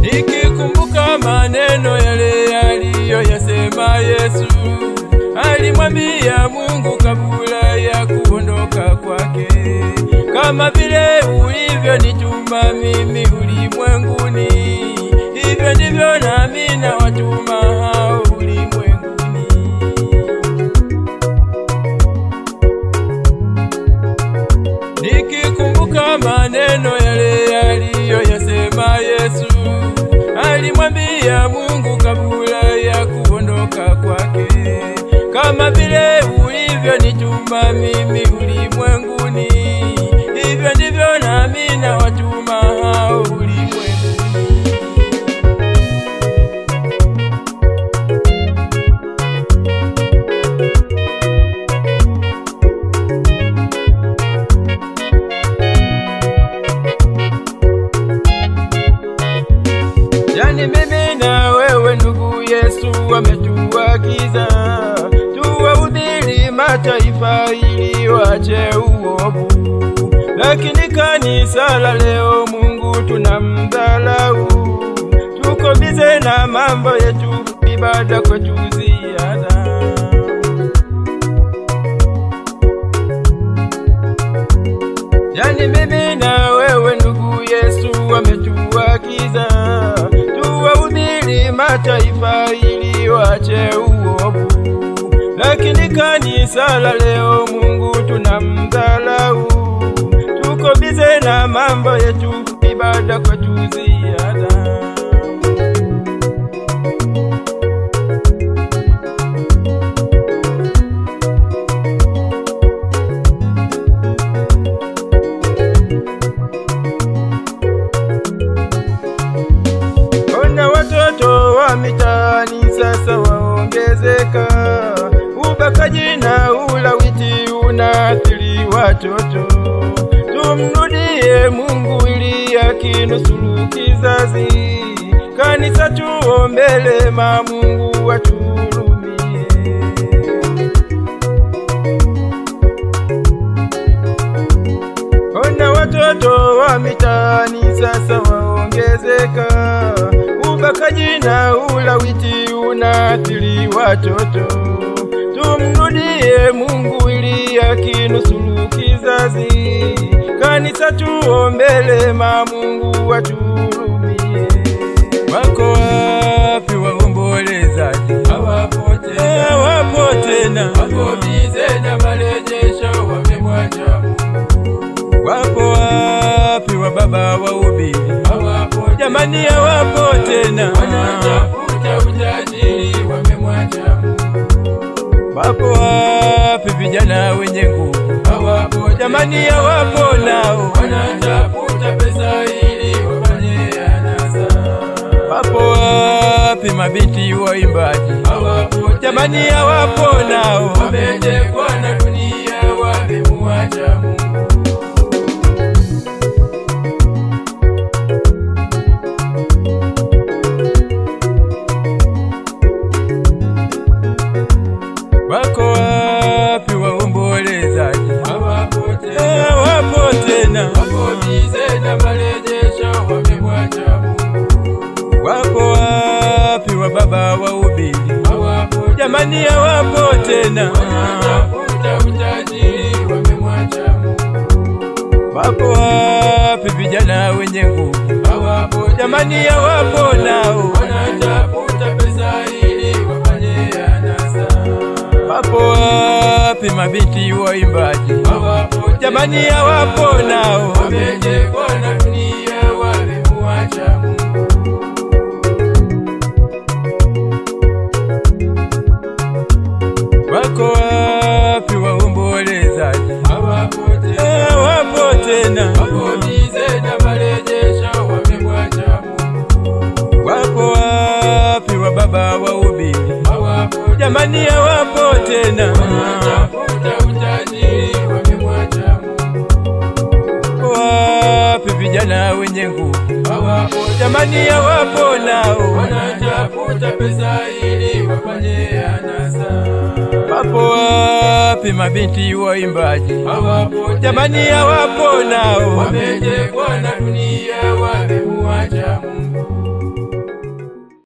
Nikikumbuka maneno yale aliyoyasema Yesu, alimwambia Mungu kabla ya kuondoka kwake, kama vile ulivyonituma mimi ulimwenguni, hivyo ndivyo nami nawatuma hao ulimwenguni. Nikikumbuka maneno yale aliyoyasema Yesu, alimwambia Mungu kabla ya kuondoka kwake, kama vile ulivyonituma mimi ulimwenguni, hivyo ndivyo nami nawatuma hao ulimwenguni. Yani mimi na wewe ndugu, Yesu ametuagiza tuwahubiri mataifa ili waache uovu, lakini kanisa la leo Mungu tunamdhalau. Tuko bize na mambo yetu, ibada kwetu ziada. Yani mimi na wewe ndugu, Yesu ametuagiza tuwahubiri mataifa ili waache uovu, lakini kanisa la leo Mungu tunamdhalau. Tuko bize na mambo yetu, ibada kwetu ziada. Watoto wa mitaani sasa waongezeka, ubakaji na ulawiti unaathiri watoto. Tumrudie Mungu ili akinusuru kizazi, kanisa tuombele Mungu aturumie. Ona watoto wa mitaani sasa waongezeka, ubakaji na ulawiti unaathiri watoto. Tumrudie Mungu ili akinusuru kizazi, kanisa tuombele Mungu aturumie. Wako wapi waombolezaji? Hawapo tena, wako bize na marejesho, wamemwacha Mungu. Wako wapi wa baba wahubiri? Jamani hawapo tena, wanatafuta utajiri, wamemwacha Mungu. Wapo wapi vijana wenye nguvu? Hawapo jamani, hawapo nao, wanatafuta pesa ili wafanye anasa. Wapo wapi mabinti waimbaji? Hawapo jamani, hawapo nao, wametekwa na dunia, wamemwacha Mungu. Wako wapi waombolezaji? Hawapo tena, wako bize na marejesho, wamemwacha Mungu. Wako wapi wa baba wahubiri? Jamani hawapo tena, wanatafuta utajiri, wamemwacha Mungu. Wako wapi vijana wenye nguvu? Jamani hawapo nao, wanatafuta pesa ili wafanye anasa. Wapo wapi mabinti waimbaji? Jamani hawapo nao, wametekwa na dunia, wamemwacha Mungu. Wako wapi waombolezaji? Hawapo tena, wako bize na marejesho, wamemwacha Mungu. Wako wapi wa baba wahubiri? Jamani hawapo tena. tena, wanatafuta utajiri wamemwacha Mungu. Wapi vijana wenye nguvu? Hawapo Jamani hawapo nao, wanatafuta pesa ili wafanye anasa. Wapo wapi mabinti waimbaji? Hawapo Jamani hawapo nao, wametekwa na dunia wamemwacha Mungu.